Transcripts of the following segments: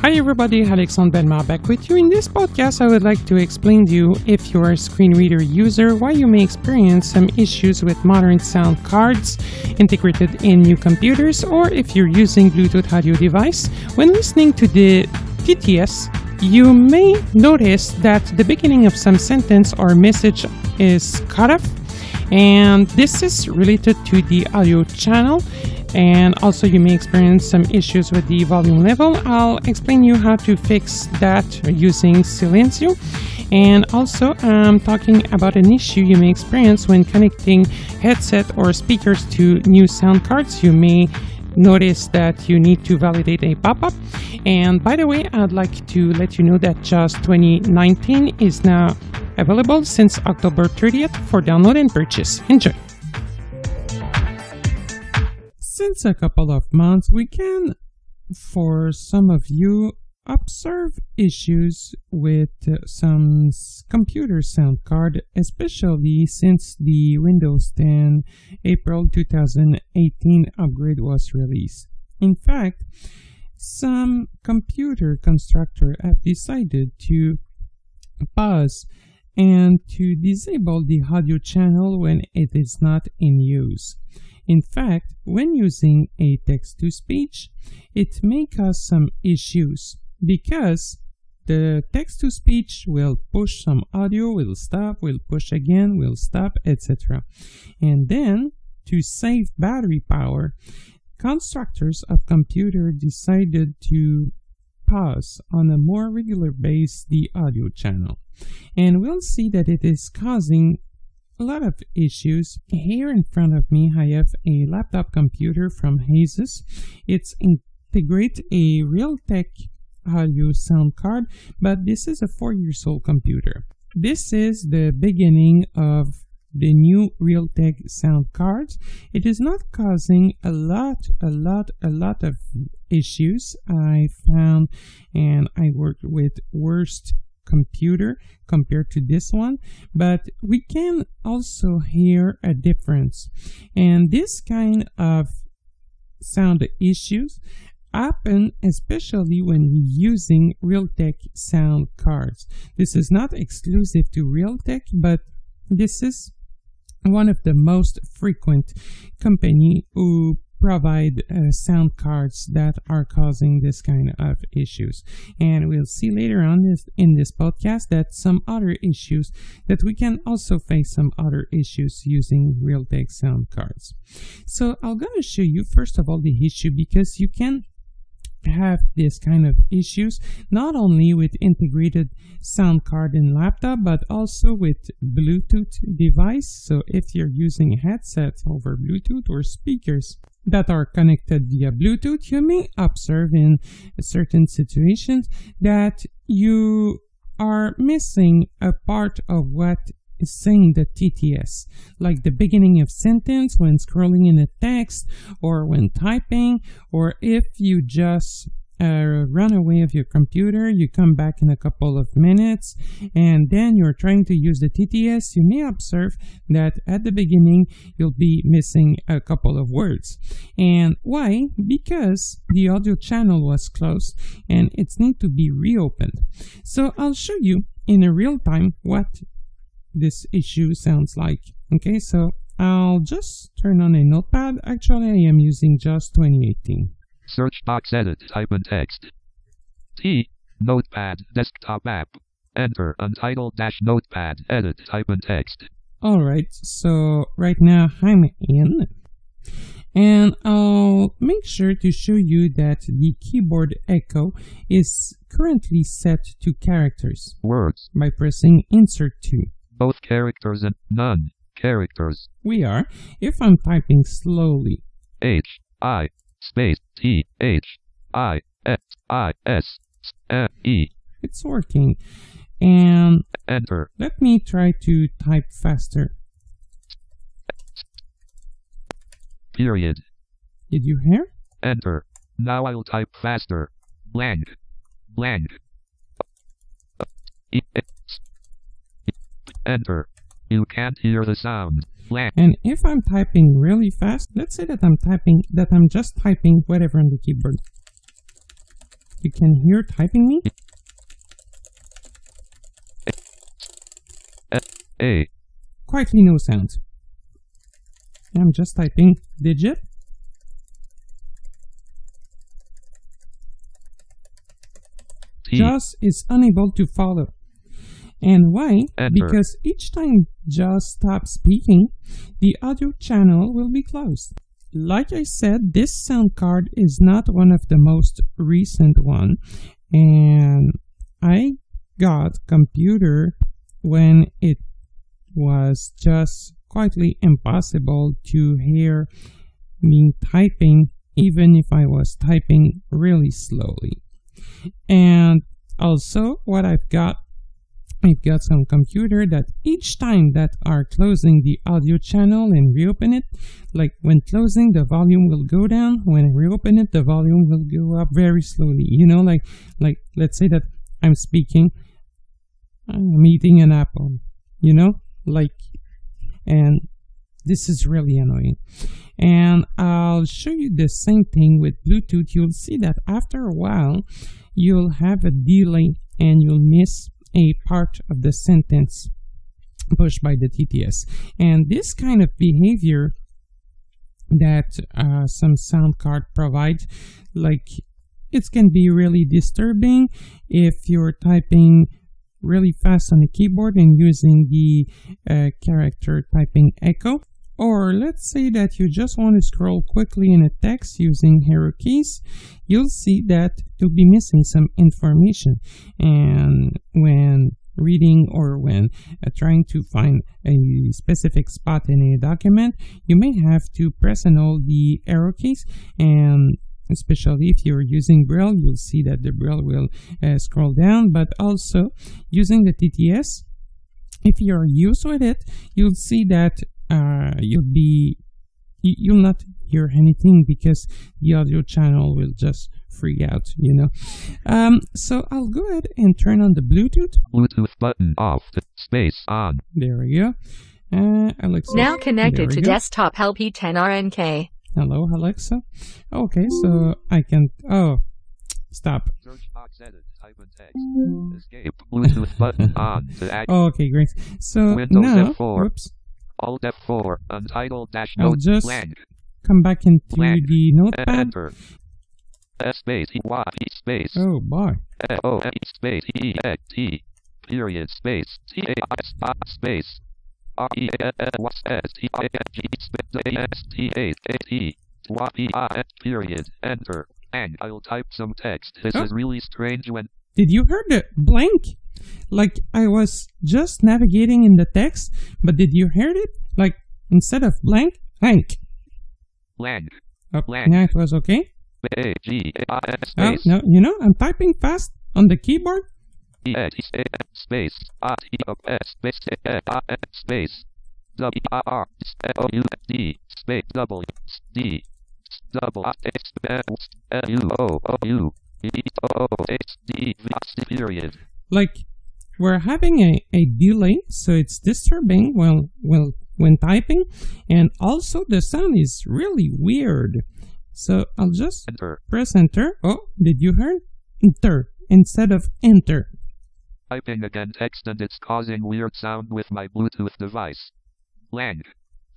Hi everybody, Alexandre back with you. In this podcast, I would like to explain to you, if you are a screen reader user, why you may experience some issues with modern sound cards integrated in new computers, or if you're using Bluetooth audio device. When listening to the TTS, you may notice that the beginning of some sentence or message is cut off, and this is related to the audio channel. And also you may experience some issues with the volume level. I'll explain you how to fix that using Silenzio. And also I'm talking about an issue you may experience when connecting headset or speakers to new sound cards. You may notice that you need to validate a pop-up. And by the way, I'd like to let you know that JAWS 2019 is now available since October 30th for download and purchase. Enjoy! Since a couple of months, we can, for some of you, observe issues with some computer sound card, especially since the Windows 10 April 2018 upgrade was released. In fact, some computer constructors have decided to pause and to disable the audio channel when it is not in use. In fact, when using a text-to-speech, it may cause some issues because the text-to-speech will push some audio, will stop, will push again, will stop, etc. And then, to save battery power, constructors of computer decided to pause on a more regular basis the audio channel. And we'll see that it is causing a lot of issues. Here in front of me, I have a laptop computer from Asus. It's integrate a Realtek audio sound card, but this is a 4-year-old computer. This is the beginning of the new Realtek sound cards. It is not causing a lot of issues. I found, and I worked with worst computer compared to this one, but we can also hear a difference. And this kind of sound issues happen especially when using Realtek sound cards. This is not exclusive to Realtek, but this is one of the most frequent company who provide sound cards that are causing this kind of issues. And we'll see later on in this podcast that some other issues, that we can also face some other issues using Realtek sound cards. So I'm going to show you first of all the issue, because you can have this kind of issues not only with integrated sound card in laptop, but also with Bluetooth device. So if you're using headsets over Bluetooth or speakers that are connected via Bluetooth, you may observe in certain situations that you are missing a part of what is saying the TTS, like the beginning of sentence when scrolling in a text, or when typing, or if you just run away of your computer, you come back in a couple of minutes, and then you're trying to use the TTS, you may observe that at the beginning you'll be missing a couple of words. And why? Because the audio channel was closed and it needs to be reopened. So I'll show you in a real time what this issue sounds like. Okay, so I'll just turn on a notepad. Actually, I am using JAWS 2018. Search box, edit, type in text. T, notepad, desktop app. Enter, untitled dash notepad, edit, type in text. Alright, so right now I'm in. And I'll make sure to show you that the keyboard echo is currently set to characters. Words. By pressing Insert 2. Both characters and none characters. We are. If I'm typing slowly. H, I, space, T, H, I, S, I, S, E. It's working. And enter. Let me try to type faster. Period. Did you hear? Enter. Now I'll type faster. Blank. Blank. Enter. You can't hear the sound. Blank. And if I'm typing really fast, let's say that I'm just typing whatever on the keyboard. You can hear typing me? A. Quietly no sound. I'm just typing digit. T. JAWS is unable to follow. And why? Enter. Because each time JAWS stops speaking, the audio channel will be closed. Like I said, this sound card is not one of the most recent one, and I got computer when it was just quietly impossible to hear me typing, even if I was typing really slowly. And also what I've got some computer that each time that are closing the audio channel and reopen it, like when closing, the volume will go down. When I reopen it, the volume will go up very slowly. You know, like let's say that I'm speaking, I'm eating an apple, you know, and this is really annoying. And I'll show you the same thing with Bluetooth. You'll see that after a while, you'll have a delay and you'll miss a part of the sentence pushed by the TTS. And this kind of behavior that some sound card provides, like, it can be really disturbing if you're typing really fast on the keyboard and using the character typing echo. Or let's say that you just want to scroll quickly in a text using arrow keys, you'll see that you'll be missing some information. And when reading or when trying to find a specific spot in a document, you may have to press and hold the arrow keys, and especially if you're using Braille, you'll see that the Braille will scroll down. But also using the TTS, if you're used with it, you'll see that you'll not hear anything because the audio channel will just freak out, you know. So I'll go ahead and turn on the Bluetooth. Bluetooth button off. Space on. There we go. Alexa. Now connected to go. desktop LP10RNK. Hello, Alexa. Okay, so I can. Oh, stop. Search box edit. Type in text. Escape. Bluetooth button on. To act. Okay, great. So Windows now, F4. whoops. Alt F4. Untitled dash I'll note just blank. come back into Blank. the notepad. Enter. S space E Y E space. Oh boy. O E space E X T period space T A S space R E N N S T I N G space A S T A T Y P I S period. Enter. And I'll type some text. This is really strange when. Did you hear the blank? Like I was just navigating in the text, but did you hear it? Like instead of blank, blank. Blank. Oh, Blank. now it was okay. A G A N Oh, space. no, you know, I'm typing fast on the keyboard. E X A N space I T O S space A I N space W I R O U D space W D double I S L U O O U E O S D V period. Like we're having a delay, so it's disturbing when typing, and also the sound is really weird. So I'll just Enter. press enter. Oh, did you hear? Enter instead of enter. Typing again text and it's causing weird sound with my Bluetooth device. Blank.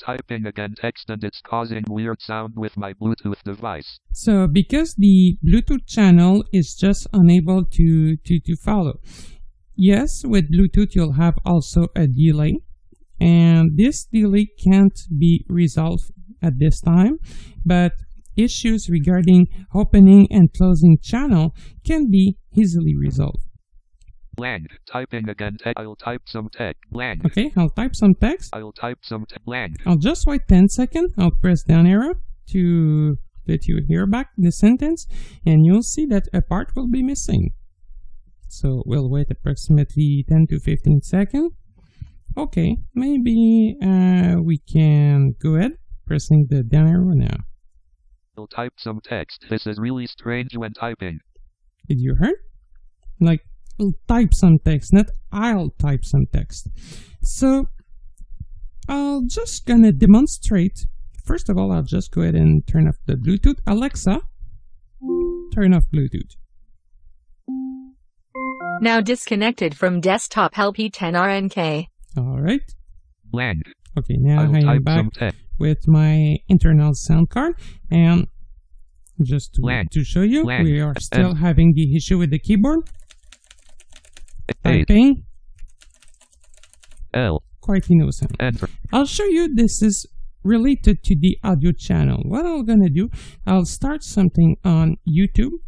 Typing again text and it's causing weird sound with my Bluetooth device. So because the Bluetooth channel is just unable to follow. Yes, with Bluetooth you'll have also a delay, and this delay can't be resolved at this time, but issues regarding opening and closing channel can be easily resolved. Blank. Typing again text. I'll type some text. Blank. Okay, I'll type some text. I'll type some text. Blank. I'll just wait 10 seconds. I'll press down arrow to let you hear back the sentence, and you'll see that a part will be missing. So we'll wait approximately 10 to 15 seconds. Okay, maybe we can go ahead pressing the down arrow now. I'll type some text. This is really strange when typing. Did you hear? Like, I'll type some text, not I'll type some text. So I'll just gonna demonstrate. First of all, I'll just go ahead and turn off the Bluetooth. Alexa, turn off Bluetooth. Now disconnected from desktop LP10RNK. Alright. Blank. Okay, now I am type back some text. with my internal sound card, and just Blank. to show you, Blank. we are still having the issue with the keyboard. 8. Typing, L. quite no sound. Enter. I'll show you this is related to the audio channel. What I'm gonna do, I'll start something on YouTube,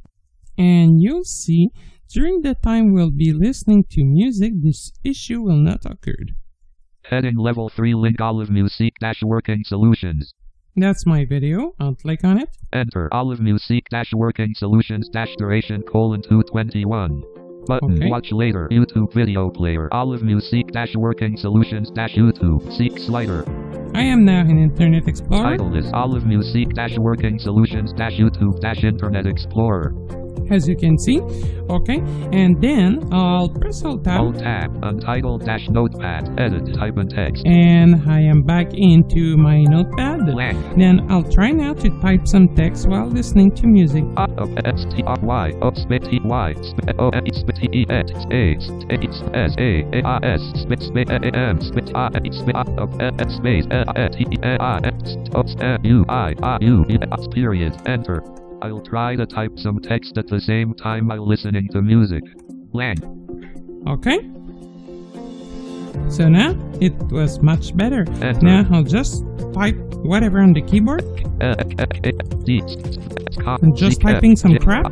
and you'll see during the time we'll be listening to music, this issue will not occur. Heading level 3 link Olive Music dash working solutions. That's my video. I'll click on it. Enter Olive Music dash working solutions dash duration colon 221. Button. Okay. Watch later. YouTube video player. Olive Music dash working solutions dash YouTube. Seek slider. I am now in Internet Explorer. Title is Olive Music dash working solutions dash YouTube dash Internet Explorer. As you can see. Okay. And then I'll press Alt Tab. Alt tab. Untitled dash notepad. Edit. Type in text. And I am back into my notepad. Blank. Then I'll try now to type some text while listening to music. S-T-R-Y. O-S-P-T-Y. O-S-P-T-E-X. A-S-S-A-A-S. S-P-A-M. S-P-A-S. Period. Enter. I'll try to type some text at the same time while listening to music. Blank. Okay. So now it was much better. Enter. Now I'll just type whatever on the keyboard. I'm just typing some crap.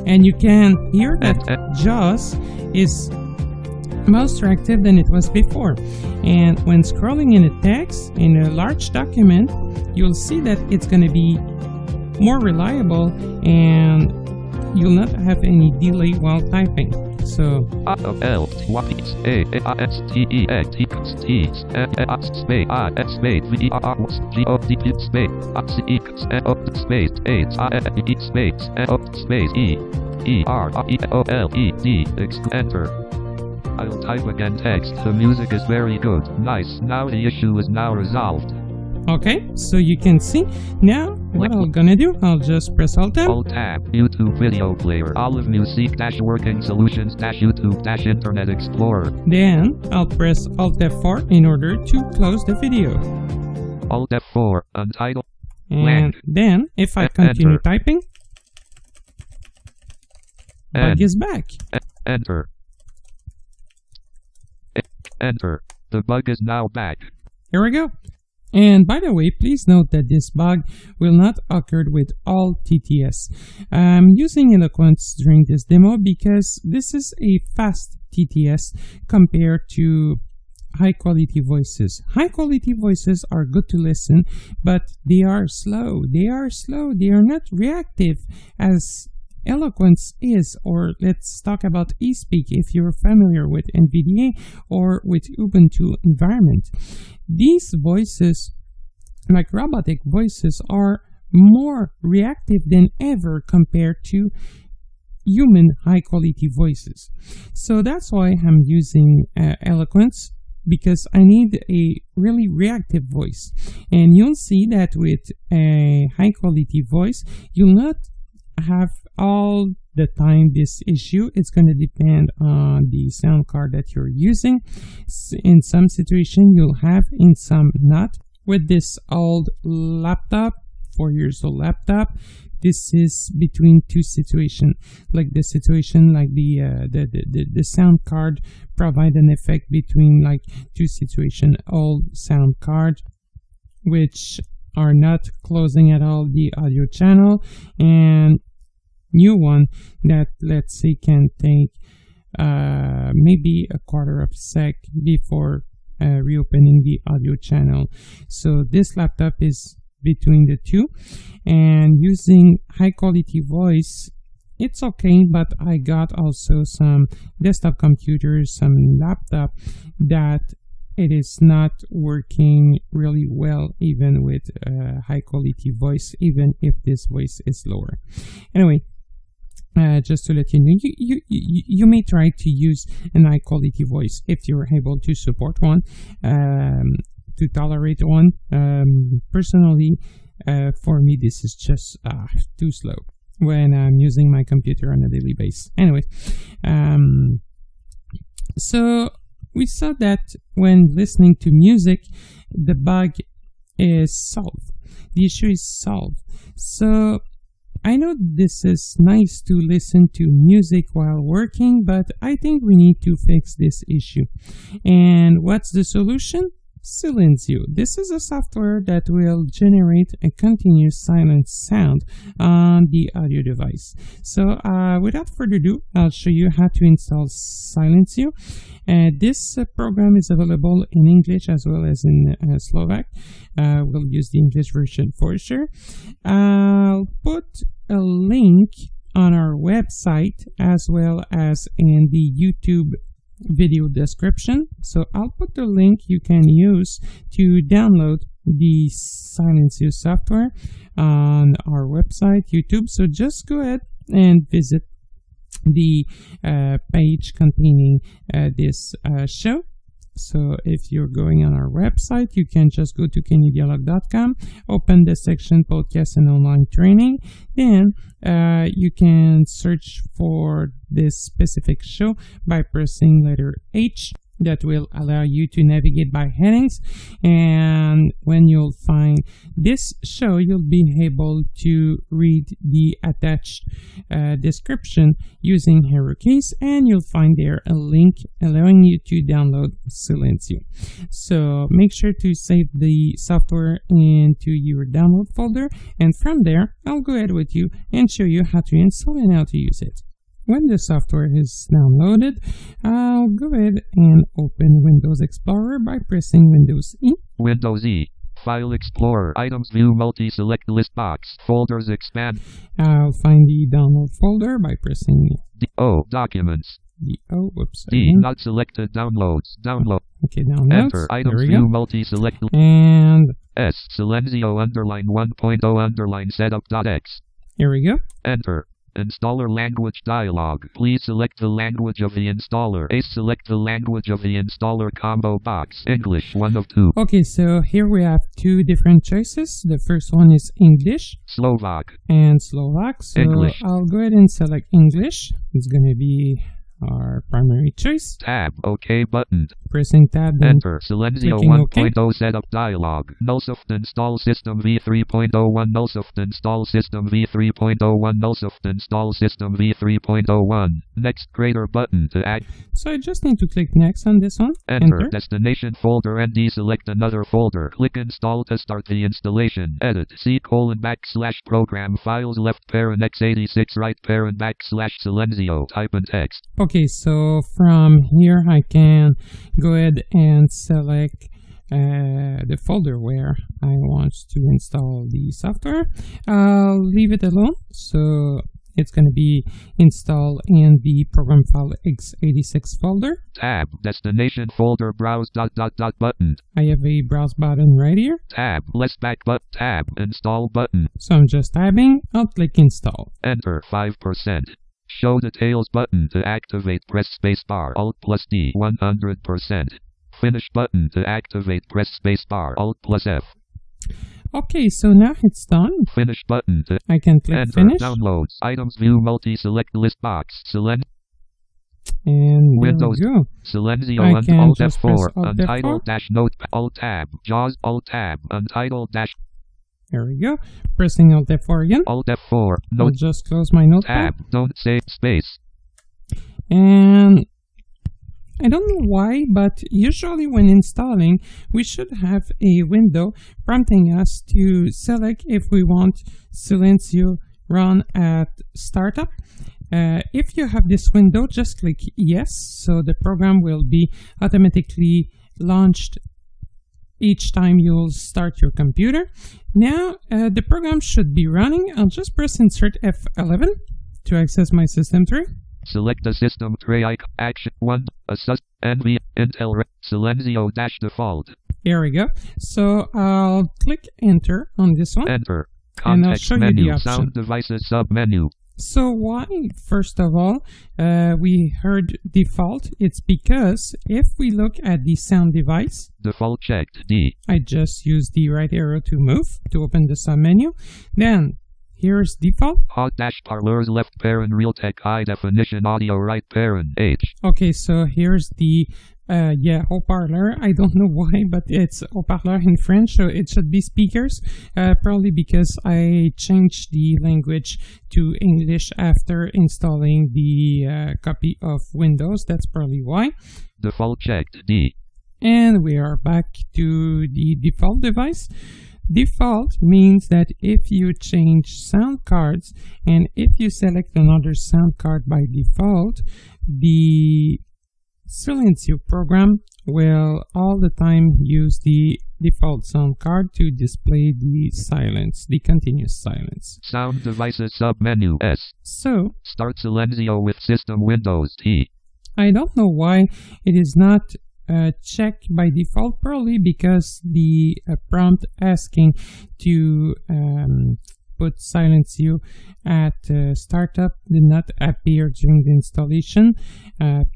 And you can hear that JAWS is most reactive than it was before. And when scrolling in a text, in a large document, you'll see that it's going to be more reliable and you'll not have any delay while typing. So enter. I'll type again text. The music is very good. Nice. Now the issue is now resolved. okay, so you can see now what I'm gonna do. I'll just press Alt Tab. Alt tab. YouTube video player. Olive Music dash working solutions dash YouTube dash Internet Explorer. Then I'll press Alt F4 in order to close the video. Alt F4. Untitled. And Blank. then if I continue Enter. typing, bug is back. Enter. Enter. The bug is now back. Here we go. And by the way, please note that this bug will not occur with all TTS. I'm using Eloquence during this demo because this is a fast TTS compared to high quality voices. High quality voices are good to listen, but they are slow. They are not reactive as Eloquence is. Or let's talk about eSpeak if you're familiar with NVDA or with Ubuntu environment. These voices, like robotic voices, are more reactive than ever compared to human high quality voices. So that's why I'm using Eloquence, because I need a really reactive voice. And you'll see that with a high quality voice, you'll not have all the time this issue. It's going to depend on the sound card that you're using. In some situation you'll have, in some not. With this old laptop, 4 years old laptop, this is between two situations. Like the situation, like the sound card provide an effect between like two situations. Old sound card, which are not closing at all the audio channel, and new one that, let's say, can take maybe a quarter of a sec before reopening the audio channel. So this laptop is between the two, and using high quality voice, it's okay, but I got also some desktop computers, some laptop that it is not working really well even with high quality voice, even if this voice is lower. Anyway, just to let you know, you may try to use an high quality voice if you're able to support one, to tolerate one. Personally, For me, this is just too slow when I'm using my computer on a daily basis. Anyway, so we saw that when listening to music, the bug is solved. The issue is solved. So I know this is nice to listen to music while working, but I think we need to fix this issue. And what's the solution? Silenzio. This is a software that will generate a continuous silent sound on the audio device. So without further ado, I'll show you how to install Silenzio. This program is available in English as well as in Slovak. We'll use the English version for sure. I'll put a link on our website as well as in the YouTube video description. So I'll put the link you can use to download the Silenzio software on our website, YouTube. So just go ahead and visit the page containing this show. So if you're going on our website, you can just go to kennydialog.com, open the section podcast and online training. Then you can search for this specific show by pressing letter H. That will allow you to navigate by headings, and when you'll find this show, you'll be able to read the attached description using arrow keys, and you'll find there a link allowing you to download Silenzio. So make sure to save the software into your download folder, and from there I'll go ahead with you and show you how to install and how to use it. When the software is downloaded, I'll go ahead and open Windows Explorer by pressing Windows E. Windows E. File Explorer. Items View Multi-Select List Box. Folders expand. I'll find the download folder by pressing O. Documents. D. Not selected. Downloads. Download. Okay, downloads. Enter. Items View Multi-Select. And S. Silenzio _1.0 setup.x. Here we go. Enter. Installer language dialog. Please select the language of the installer. Select the language of the installer combo box. English 1 of 2. Okay, so here we have two different choices. The first one is English. Slovak. And Slovak. So English. I'll go ahead and select English. It's going to be our primary choice. Tab. OK button. Pressing tab. Enter. Silenzio 1.0 setup dialog. Nullsoft install system v3.01. Nullsoft install system v3.01. Nullsoft install system v3.01. Next greater button to add. So I just need to click next on this one. Enter. Destination folder and deselect another folder. Click install to start the installation. Edit. C:\program files left parent x86 right parent /Silenzio. Type in text. Okay, so from here I can go ahead and select the folder where I want to install the software. I'll leave it alone, so it's going to be installed in the program file x86 folder. Tab. Destination folder. Browse ... button. I have a browse button right here. Tab. Less back but tab. Install button. So I'm just tabbing. I'll click install. Enter 5%. Show details button to activate. Press spacebar. Alt+D. 100%. Finish button to activate. Press spacebar. Alt+F. Okay, so now it's done. Finish button to I can click enter. finish. Downloads. Items View Multi-Select List Box. And Windows. there we go. Silenzio I and can Alt just F4. press Alt Untitled F4. Note. Alt Tab. JAWS. Alt Tab. Untitled There we go. Pressing Alt F4 again. Alt F4. I'll Note. just close my notepad. Tab. Don't say space. And I don't know why, but usually when installing, we should have a window prompting us to select if we want Silenzio run at startup. If you have this window, just click yes, so the program will be automatically launched each time you'll start your computer. Now, the program should be running. I'll just press insert F11 to access my system tree. Select the system tray icon. Action 1. Asus. NV. Intel. Silenzio -default. Here we go. So I'll click enter on this one. Enter. And I'll Context show you menu. the option. Sound devices sub-menu. So why, first of all, we heard default? It's because if we look at the sound device, default checked D. I just use the right arrow to move to open the submenu. Then here's default. Hot dash parlors left parent Realtek high definition audio right parent H. Okay, so here's the haut-parleur. I don't know why, but it's haut-parleur in French, so it should be speakers. Probably because I changed the language to English after installing the copy of Windows. That's probably why. Default checked D. And we are back to the default device. Default means that if you change sound cards and if you select another sound card by default, the Silenzio program will all the time use the default sound card to display the silence, the continuous silence. Sound devices submenu S. So, Start Silenzio with system Windows T. I don't know why it is not checked by default, probably because the prompt asking to put Silenzio at startup did not appear during the installation.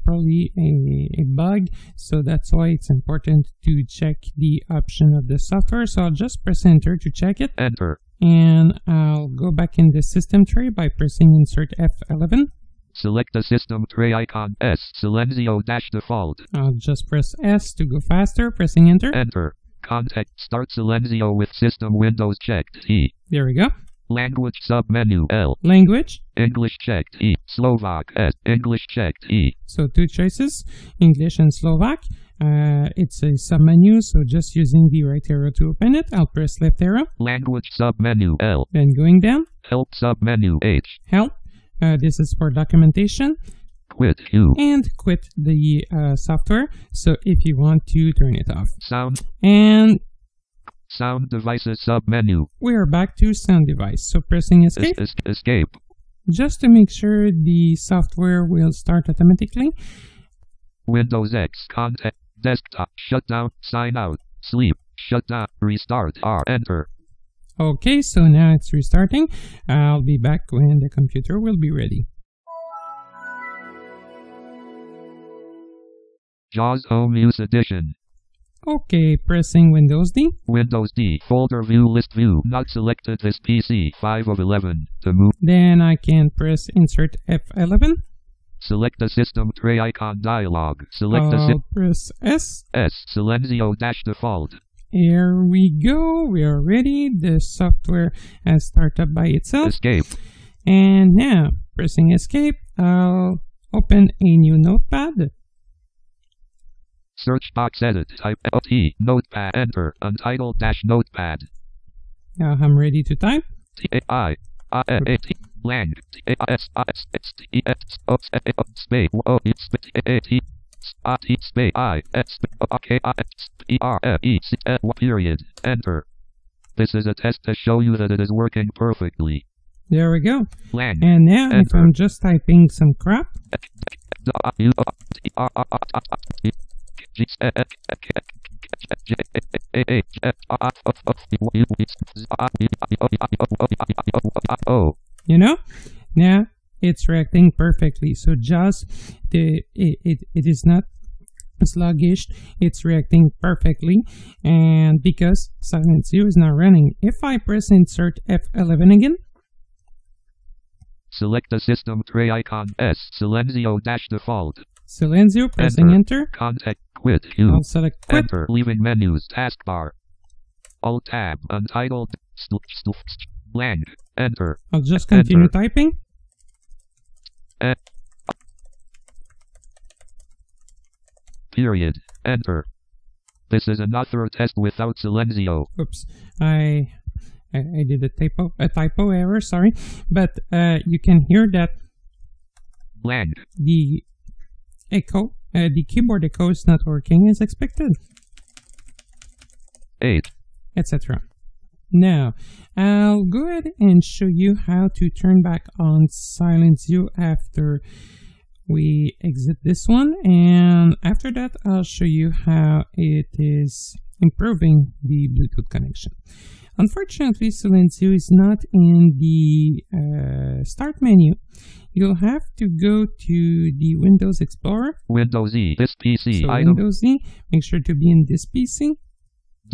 Probably a bug, so that's why it's important to check the option of the software. So I'll just press enter to check it. Enter. And I'll go back in the system tray by pressing insert F11. Select the system tray icon S. Silenzio dash default. I'll just press S to go faster, pressing enter. Enter. Context Start Silenzio with system Windows checked T. There we go. Language submenu L. Language. English checked E. Slovak S. English checked E. So two choices, English and Slovak. It's a submenu, so just using the right arrow to open it. I'll press left arrow. Language submenu L. Then going down. Help submenu H. Help. This is for documentation. Quit Q. And quit the software. So if you want to turn it off. Sound. And sound devices submenu. We are back to sound device. So pressing escape. Escape. Just to make sure the software will start automatically. Windows X contact desktop shutdown sign out sleep shutdown restart R enter. Okay, so now it's restarting. I'll be back when the computer will be ready. JAWS Home Use Edition. Okay, pressing Windows D. Windows D. Folder view list view. Not selected this PC. 5 of 11. To move. Then I can press insert F11. Select the system tray icon dialog. Select press S. S. Silenzio dash default. Here we go. We are ready. The software has started by itself. Escape. And now, pressing escape, I'll open a new notepad. Search box edit. Type T. Notepad. Enter. Untitled dash notepad. Now I'm ready to type. T-A-I-I-N-A-T. Lang. T-A-S-I-S-T-E-S-O-S-A-O-Space. O-E-S-P-A-T. T space I S K I S E R F E C period. Enter. This is a test to show you that it is working perfectly. There we go. Lang. And now if I'm just typing some crap. You know, now it's reacting perfectly. So just it is not sluggish, it's reacting perfectly, and because Silenzio is not running. If I press insert F11 again, select the system tray icon S. Silenzio dash default. Silenzio, pressing enter. Contact quit Q. I'll select quit. Enter. Leaving menus taskbar. Alt tab. Untitled. Lang. Enter. I'll just continue typing. Period. Enter. This is another test without Silenzio. Oops. I did a typo error, sorry. But you can hear that Lang. the echo, the keyboard echo is not working as expected. 8. Etc. Now, I'll go ahead and show you how to turn back on Silenzio after we exit this one, and after that I'll show you how it is improving the Bluetooth connection. unfortunately, Silenzio is not in the start menu. You'll have to go to the Windows Explorer. Windows E, this PC, So item, Windows E, make sure to be in this PC.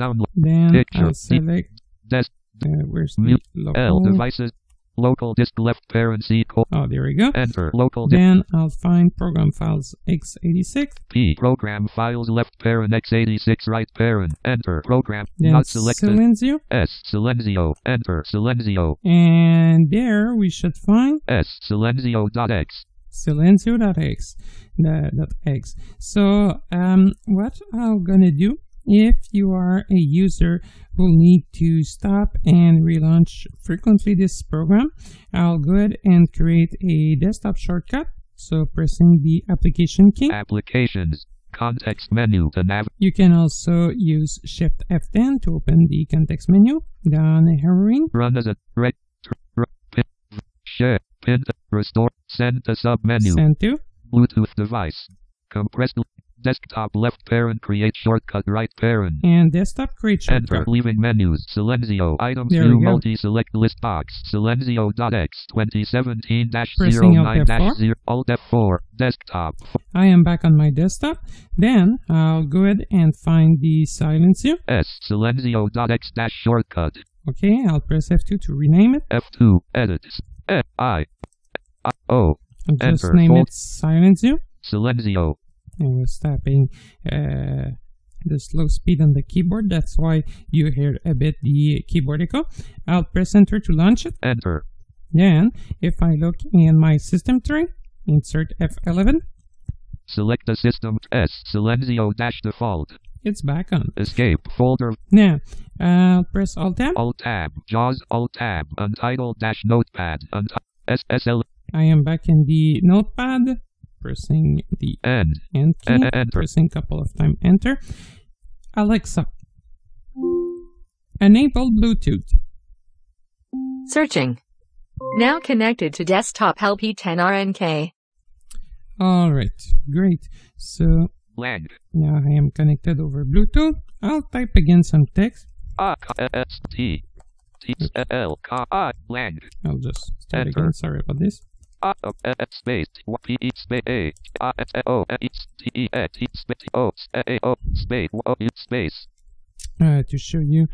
download, Then picture, I'll select, desk, where's the mute, L, local? devices, local disk left parent C, Oh, there we go. enter, local disk, Then I'll find program files x86. P, program files left parent x86 right parent, enter, program, Then not selected, Silenzio. S, Silenzio, enter, Silenzio, And there we should find S, Silenzio.x, Silenzio.x. .x. So what I'm gonna do, if you are a user who need to stop and relaunch frequently this program, I'll go ahead and create a desktop shortcut. So pressing the application key. applications, context menu to nav, You can also use Shift F10 to open the context menu. Down arrowing. run as a, pin, share, pin, restore, send to sub menu, Send to. Bluetooth device, compressed, desktop left parent, create shortcut right parent, And desktop create enter, shortcut. leaving menus, Silenzio, items There view we go. multi-select list box, Silenzio.x, 2017-09-0, Alt F4, desktop, I am back on my desktop. Then I'll go ahead and find the Silenzio. S, Silenzio.x dash shortcut, Okay, I'll press F2 to rename it. F2, edit, O, I'll just enter, name fold, it Silenzio. Silenzio, I was tapping the slow speed on the keyboard. That's why you hear a bit the keyboard echo. I'll press enter to launch it. enter, Then, if I look in my system tray, insert F11, select the system, S, Silenzio dash default, it's back on. escape, folder, Now, I'll press Alt-Tab. Alt tab, JAWS, Alt tab, untitled dash notepad, SSL, I am back in the notepad, pressing the N, End key, enter, pressing a couple of times Enter. Alexa, enable Bluetooth. Searching. Now connected to desktop LP10RNK. Alright, great. So lang, now I am connected over Bluetooth. I'll type again some text. S, T, L, lang, I'll just start Enter. again. Sorry about this. space, P, space, A, O, T, space, O, A, O, space, O, space, To show you,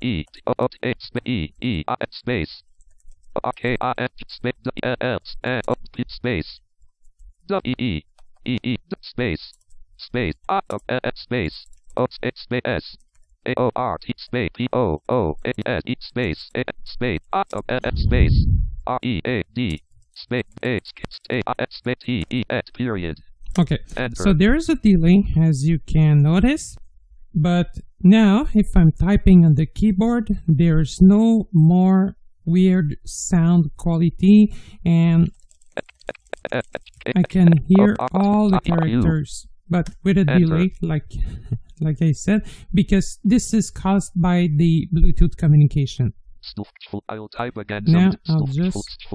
E, O, space, E, space, K, space, L, O, space, W, E, space, space, space, O, space, S, A-O-R-T, space, P-O-O-A-S, space, space, space, R-E-A-D, space, space, T-E-S, period. okay, Enter. so there is a delay, as you can notice. But now, if I'm typing on the keyboard, there's no more weird sound quality, and I can hear all the characters, but with a delay, like I said, because this is caused by the Bluetooth communication. I'll type again Now, some I'll just...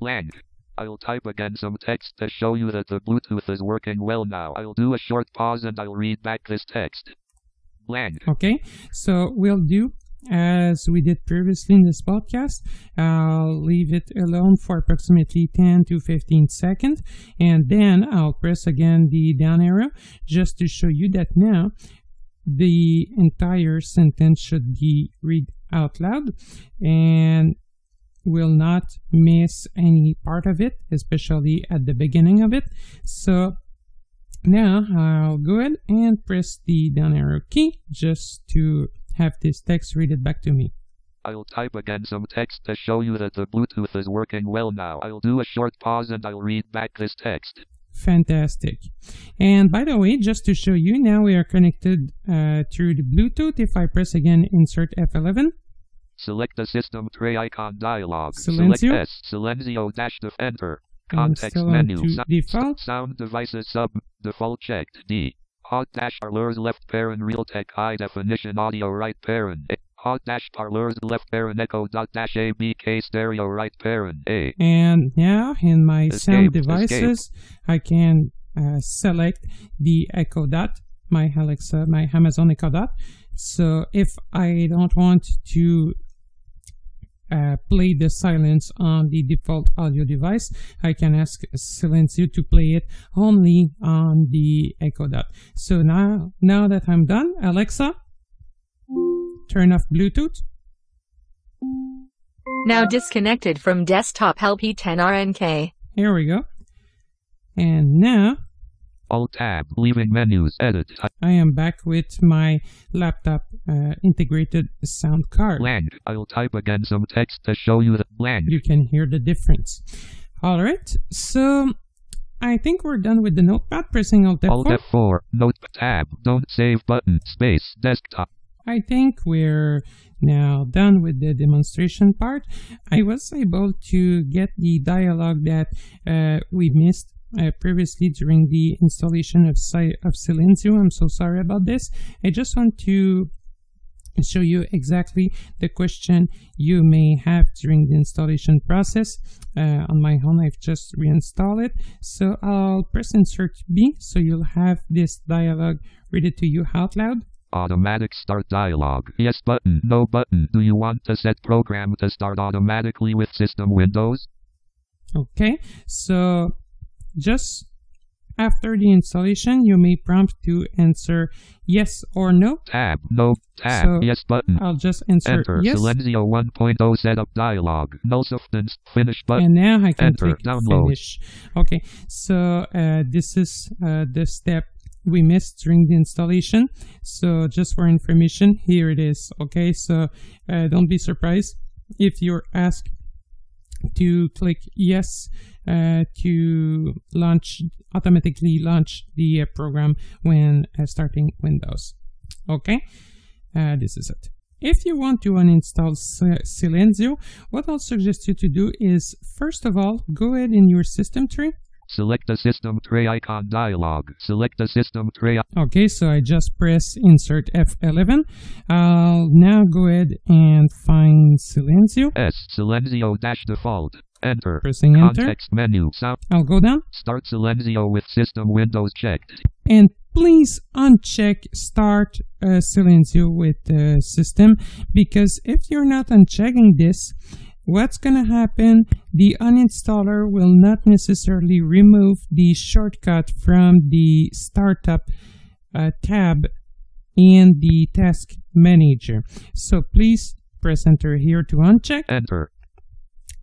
lang. I'll type again some text to show you that the Bluetooth is working well now. I'll do a short pause and I'll read back this text. Lang. Okay, so we'll do as we did previously in this podcast. I'll leave it alone for approximately 10 to 15 seconds, and then I'll press again the down arrow just to show you that now the entire sentence should be read out loud and will not miss any part of it, especially at the beginning of it. So now I'll go ahead and press the down arrow key just to have this text read it back to me. I'll type again some text to show you that the Bluetooth is working well now. I'll do a short pause and I'll read back this text. Fantastic. And by the way, just to show you, now we are connected through the Bluetooth. If I press again insert F11, select the system tray icon dialog. Silenzio. Select S, Silenzio dash enter. I'm Context still on menu. to default. Sound devices sub. Default checked. D. Hot dash parlors left parent Realtek high definition audio right parent. A. Hot dash parlors left parent echo dot dash ABK stereo right parent. A. And now in my sound Escape, devices, I can select the Echo Dot, my Alexa, my Amazon Echo Dot. So if I don't want to play the silence on the default audio device, I can ask Silenzio to play it only on the Echo Dot. So now that I'm done, Alexa, turn off Bluetooth. Now disconnected from desktop LP10RNK. Here we go. And now Alt tab, leaving menus, edit. I am back with my laptop integrated sound card. Blank. I'll type again some text to show you the blank. You can hear the difference. Alright, so I think we're done with the notepad. Pressing Alt F4. Alt F4, note tab, don't save button, space, desktop. I think we're now done with the demonstration part. I was able to get the dialog that we missed previously during the installation of Silenzio. I'm so sorry about this. I just want to show you exactly the question you may have during the installation process. On my own, I've just reinstalled it. So I'll press Insert B, so you'll have this dialog read it to you out loud. Automatic start dialog. Yes button, no button. Do you want to set program to start automatically with system windows? Okay, so just after the installation, you may prompt to answer yes or no. Tab, no, tab, So yes button. I'll just answer Enter, yes. Silenzio 1.0 setup dialog. No substance, finish button. And now I can Enter, click download. finish. Okay, so this is the step we missed during the installation. So just for information, here it is. Okay, so don't be surprised if you're asked to click yes to automatically launch the program when starting Windows. Okay, this is it. If you want to uninstall Silenzio, what I'll suggest you to do is, first of all, go ahead in your system tree. Select the system tray icon dialog. Select the system tray. Okay, so I just press Insert F11. I'll now go ahead and find Silenzio. Silenzio dash default. Enter. Pressing Enter. Context menu. Sound. I'll go down. Start Silenzio with system windows checked. And please uncheck Start Silenzio with System, because if you're not unchecking this, what's going to happen, the uninstaller will not necessarily remove the shortcut from the Startup tab in the Task Manager. So please press Enter here to uncheck. Enter.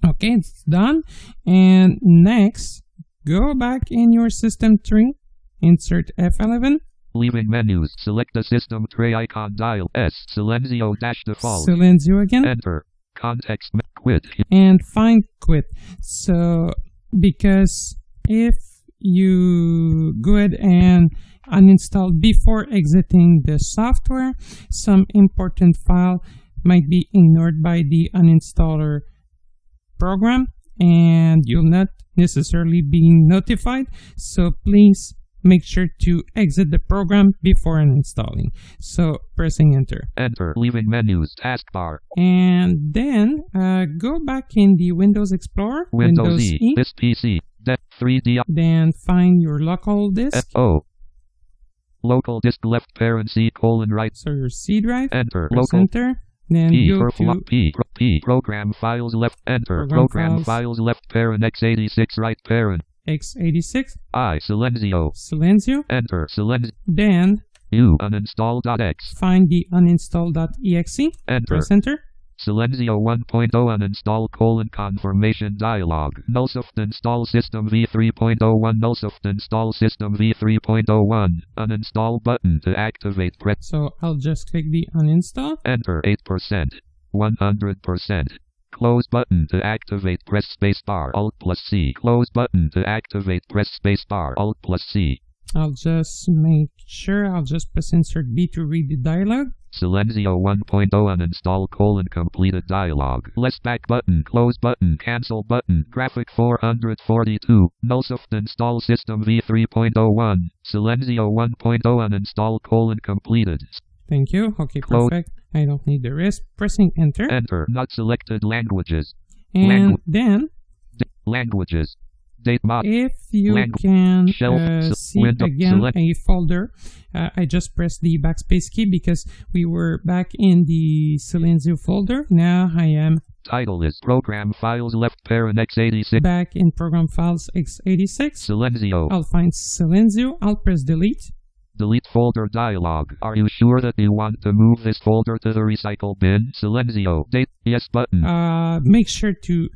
Okay, it's done. And next, go back in your system tree, insert F11. Leaving menus, select the system tray icon dial Silenzio dash default. Silenzio again. Enter. Context quit. And find quit. So because if you go ahead and uninstall before exiting the software, some important file might be ignored by the uninstaller program and you'll not necessarily be notified. So please make sure to exit the program before uninstalling. So pressing Enter. Enter. Leaving menus, taskbar. And then go back in the Windows Explorer. Windows E. This PC. 3D. Then find your local disk. FO. Local disk left parent C : right. So your C drive. Enter. Press Local. Enter. Then P go for to P. Program files left. Enter. Program files left parent x86 right parent. x86. I Silenzio. Silenzio. Enter. Silenzio. Then U uninstall.x. find the uninstall.exe. Enter. Press Enter. Silenzio 1.0 uninstall : confirmation dialog. No soft install system v3.01. No soft install system v3.01. Uninstall button to activate. Press. So I'll just click the uninstall. Enter. 8%. 100%. Close button to activate. Press spacebar. Alt plus C. Close button to activate. Press spacebar. Alt plus C. I'll just make sure. I'll just press Insert B to read the dialog. Silenzio 1.0 uninstall : completed dialog. Less back button. Close button. Cancel button. Graphic 442. No soft install system v3.01. Silenzio 1.0 uninstall : completed. Thank you. Okay, Close. perfect. I don't need the rest. Pressing Enter. Enter. Not selected languages. And then Languages. Date mod. If you Language. can Shelf. see Window. again Select. a folder, I just pressed the backspace key because we were back in the Silenzio folder. Now I am Title is Program Files Left Parent x86. back in Program Files x86. Silenzio. I'll find Silenzio. I'll press delete. Delete folder dialog. Are you sure that you want to move this folder to the recycle bin? Silenzio. Date. Yes button. Make sure to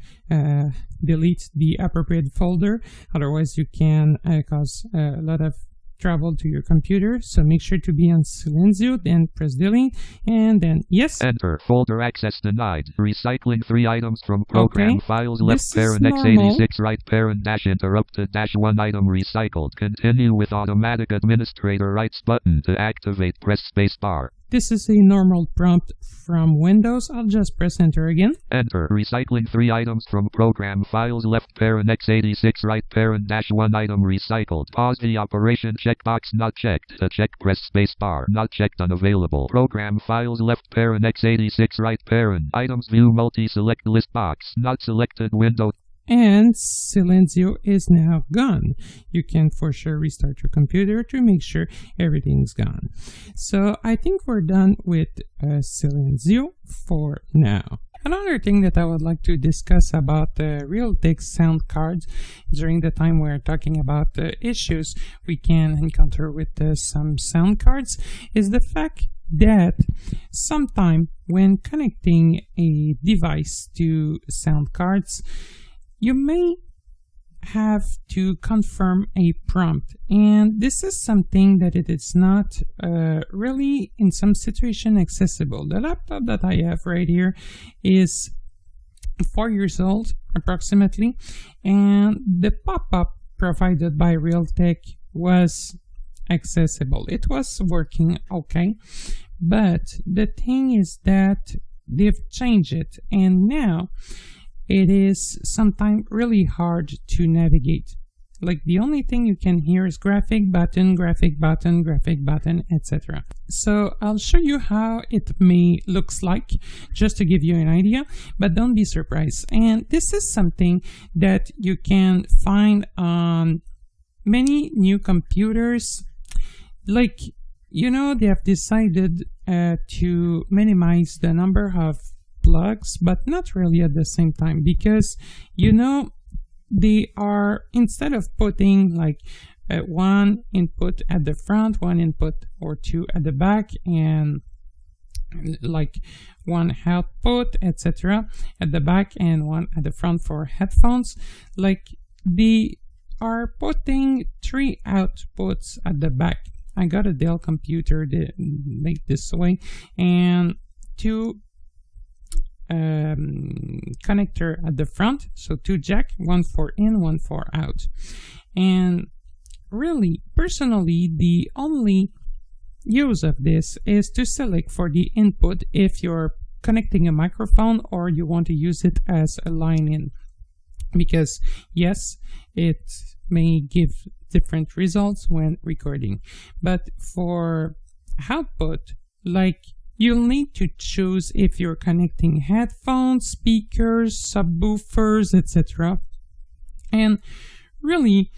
delete the appropriate folder, otherwise you can cause a lot of trouble to your computer. So make sure to be on Silenzio, then press delete, and then yes. Enter. Folder access denied. Recycling 3 items from program Okay. files. Left This is parent normal. x86. Right parent dash interrupted dash 1 item recycled. Continue with automatic administrator rights button. To activate, press space bar. This is a normal prompt from Windows. I'll just press enter again. Enter. Recycling 3 items from program files. Left parent x86. Right parent dash 1 item recycled. Pause the operation. Checkbox not checked. To check, press space bar. Not checked, unavailable. Program files. Left parent x86. Right parent items view multi-select list box. Not selected window. And Silenzio is now gone. You can for sure restart your computer to make sure everything's gone. So I think we're done with Silenzio for now. Another thing that I would like to discuss about the Realtek sound cards during the time we're talking about the issues we can encounter with some sound cards is the fact that sometime when connecting a device to sound cards, you may have to confirm a prompt, and this is something that it is not really in some situation accessible. The laptop that I have right here is 4 years old approximately, and the pop-up provided by Realtek was accessible. It was working okay, but the thing is that they've changed it, and now it is sometimes really hard to navigate. Like the only thing you can hear is graphic button, etc. So I'll show you how it may looks like, just to give you an idea, but don't be surprised. And this is something that you can find on many new computers. Like, you know, they have decided to minimize the number of plugs, but not really at the same time, because you know they are, instead of putting like one input at the front, one input or two at the back, and like one output etc at the back and one at the front for headphones, like they are putting 3 outputs at the back. I got a Dell computer that make this way, and 2 connector at the front, so 2 jack, 1 for in, 1 for out. And really, personally, the only use of this is to select for the input if you're connecting a microphone or you want to use it as a line in, because yes, it may give different results when recording. But for output, like, you'll need to choose if you're connecting headphones, speakers, subwoofers, etc. And really,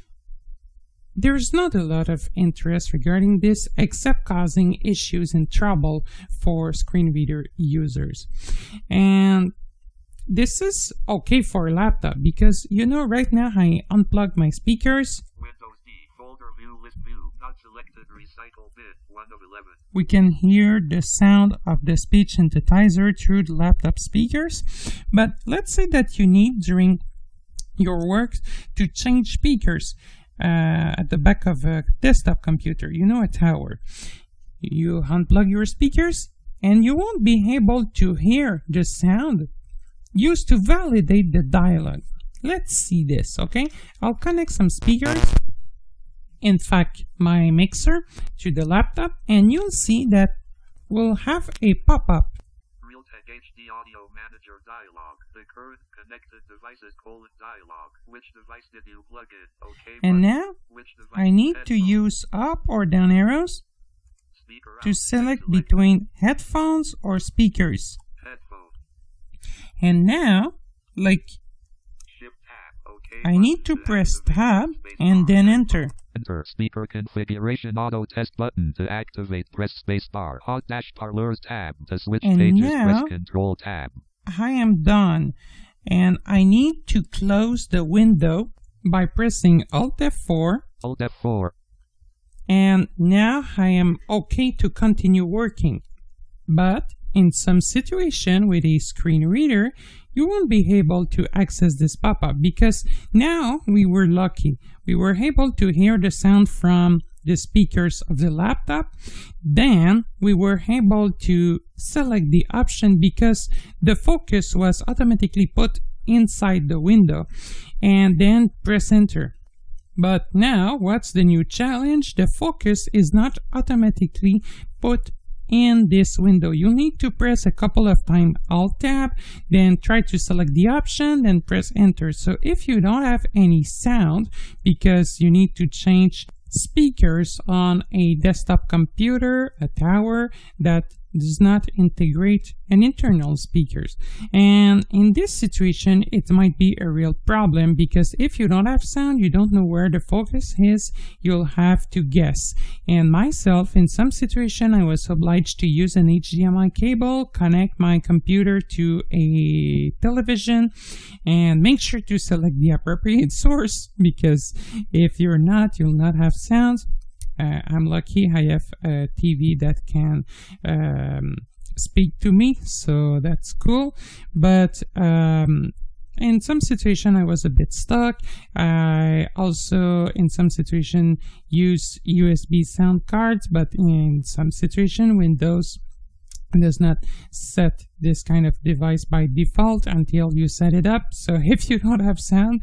there's not a lot of interest regarding this, except causing issues and trouble for screen reader users. And this is okay for a laptop, because you know, right now I unplugged my speakers. Windows D, folder view, list view, not selected, recycle bin, 1 of 11. We can hear the sound of the speech synthesizer through the laptop speakers. But let's say that you need, during your work, to change speakers at the back of a desktop computer, you know, a tower. You unplug your speakers and you won't be able to hear the sound used to validate the dialog. Let's see this, okay? I'll connect some speakers, in fact my mixer, to the laptop, and you'll see that we'll have a pop-up. Realtek HD Audio Manager dialog. The current connected devices : dialog. Which device did you plug in? Okay. And button. now Which device? I need to Headphone. use up or down arrows Speaker to out. select Select between headphones or speakers. headphone. And now, like, Shift tab. Okay. I need to press Tab and then Enter. Enter speaker configuration auto test button to activate. Press spacebar. Hot dash parlors tab to switch And pages. now, Press Control tab. I am done, and I need to close the window by pressing Alt F4. Alt F4. And now I am okay to continue working. But in some situation with a screen reader, you won't be able to access this pop-up because now we were lucky. We were able to hear the sound from the speakers of the laptop. Then we were able to select the option because the focus was automatically put inside the window, and then press Enter. But now, what's the new challenge? The focus is not automatically put in this window. You'll need to press a couple of times Alt Tab, then try to select the option, then press Enter. So if you don't have any sound because you need to change speakers on a desktop computer, a tower that does not integrate an internal speakers. And in this situation, it might be a real problem because if you don't have sound, you don't know where the focus is, you'll have to guess. And myself, in some situation, I was obliged to use an HDMI cable, connect my computer to a television, and make sure to select the appropriate source because if you're not, you'll not have sound. I'm lucky I have a TV that can speak to me, so that's cool. But in some situation I was a bit stuck. I also in some situation use USB sound cards, but in some situation Windows does not set this kind of device by default until you set it up. So if you don't have sound,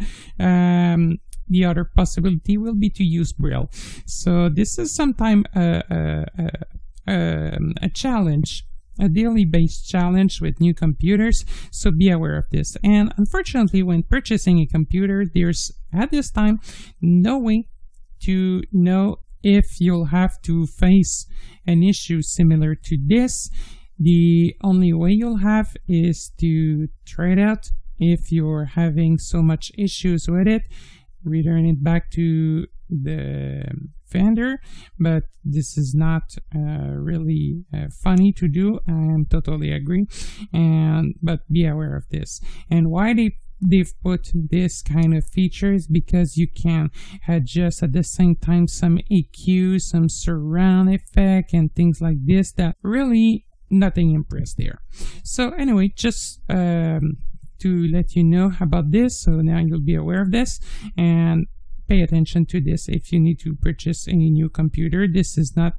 the other possibility will be to use Braille. So this is sometimes a challenge, a daily based challenge with new computers. So be aware of this. And unfortunately, when purchasing a computer, there's at this time no way to know if you'll have to face an issue similar to this. The only way you'll have is to try it out. If you're having so much issues with it, return it back to the vendor, but this is not really funny to do. I totally agree, but be aware of this. And why they've put this kind of features, because you can adjust at the same time some EQ, some surround effect, and things like this that really nothing impressed there. So anyway, just to let you know about this, so now you'll be aware of this and pay attention to this if you need to purchase a new computer. This is not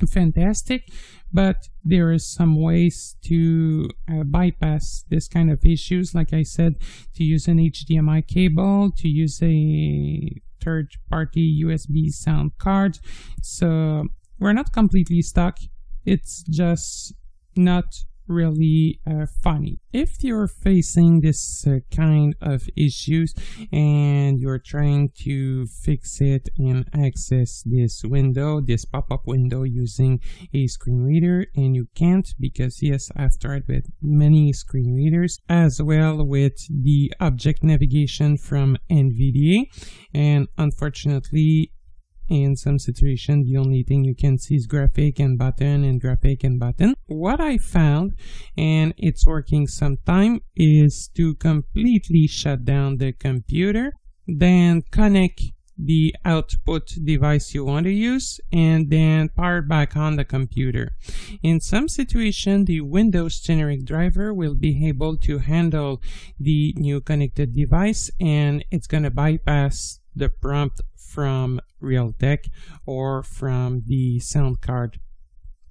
fantastic, but there is some ways to bypass this kind of issues. Like I said, to use an HDMI cable, to use a third-party USB sound card. So we're not completely stuck. It's just not really funny. If you're facing this kind of issues and you're trying to fix it and access this window, this pop-up window using a screen reader, and you can't, because yes, I've tried with many screen readers as well with the object navigation from NVDA, and unfortunately in some situation the only thing you can see is graphic and button and graphic and button. What I found, and it's working sometime, is to completely shut down the computer, then connect the output device you want to use, and then power back on the computer. In some situation, the Windows generic driver will be able to handle the new connected device, and it's going to bypass the prompt from Realtek or from the sound card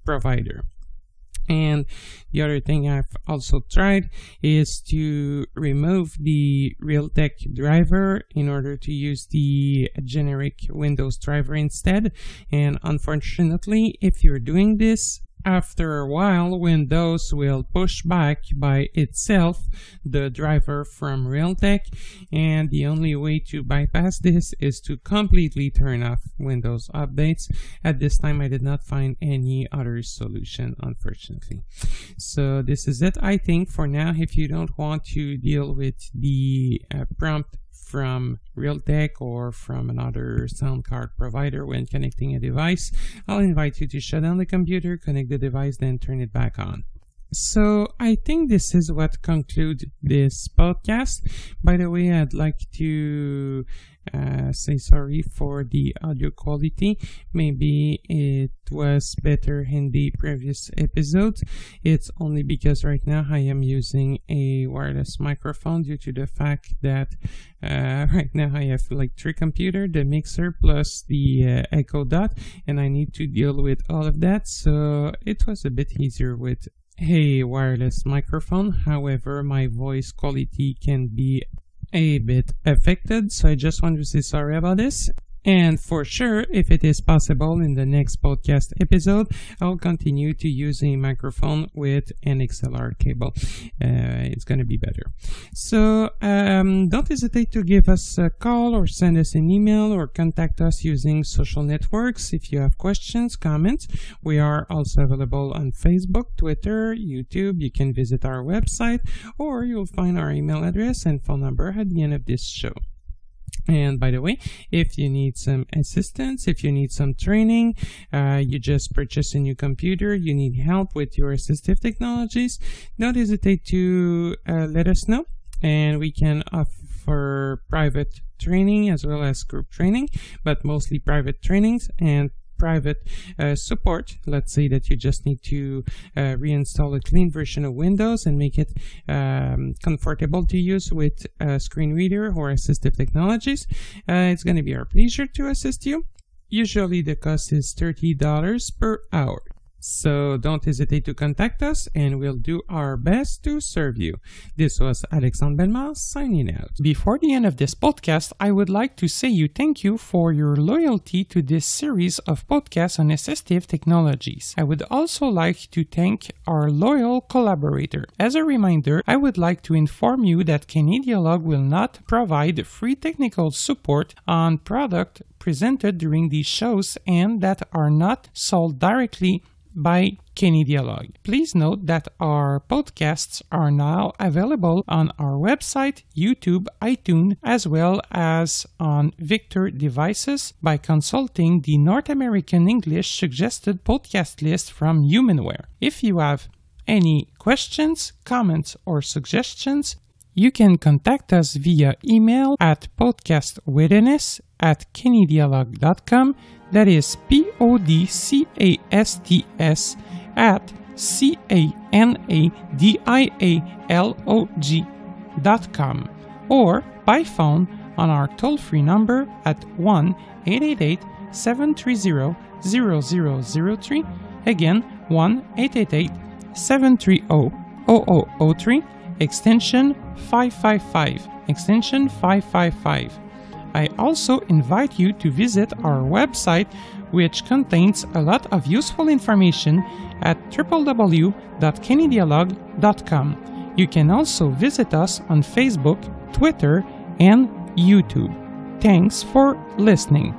provider. And the other thing I've also tried is to remove the Realtek driver in order to use the generic Windows driver instead. And unfortunately, if you're doing this, after a while, Windows will push back by itself the driver from Realtek, and the only way to bypass this is to completely turn off Windows updates. At this time, I did not find any other solution, unfortunately. So this is it, I think, for now. If you don't want to deal with the prompt from Realtek or from another sound card provider when connecting a device, I'll invite you to shut down the computer, connect the device, then turn it back on. So I think this is what concludes this podcast. By the way, I'd like to say sorry for the audio quality. Maybe it was better in the previous episode. It's only because right now I am using a wireless microphone due to the fact that right now I have like 3 computers, the mixer plus the Echo Dot, and I need to deal with all of that. So it was a bit easier with a wireless microphone. However, my voice quality can be a bit affected, so I just want to say sorry about this. And for sure, if it is possible in the next podcast episode, I'll continue to use a microphone with an XLR cable. It's going to be better. So don't hesitate to give us a call or send us an email or contact us using social networks if you have questions, comments. We are also available on Facebook, Twitter, YouTube. You can visit our website, or you'll find our email address and phone number at the end of this show. And by the way, if you need some assistance, if you need some training, you just purchased a new computer, you need help with your assistive technologies, don't hesitate to let us know, and we can offer private training as well as group training, but mostly private trainings and private support. Let's say that you just need to reinstall a clean version of Windows and make it comfortable to use with a screen reader or assistive technologies. It's going to be our pleasure to assist you. Usually the cost is $30 per hour. So don't hesitate to contact us and we'll do our best to serve you. This was Alexandre signing out. Before the end of this podcast, I would like to say thank you for your loyalty to this series of podcasts on assistive technologies. I would also like to thank our loyal collaborator. As a reminder, I would like to inform you that Dialog will not provide free technical support on product presented during these shows and that are not sold directly by Dialog. Please note that our podcasts are now available on our website, YouTube, iTunes, as well as on Victor devices by consulting the North American English suggested podcast list from Humanware. If you have any questions, comments, or suggestions, you can contact us via email at podcastwithiness@canadialog.com. That is PODCASTS at CANADIALOG.com, or by phone on our toll-free number at 1-888-730-0003. Again, 1-888-730-0003, extension 555, extension 555. I also invite you to visit our website, which contains a lot of useful information at www.canadialog.com. You can also visit us on Facebook, Twitter, and YouTube. Thanks for listening.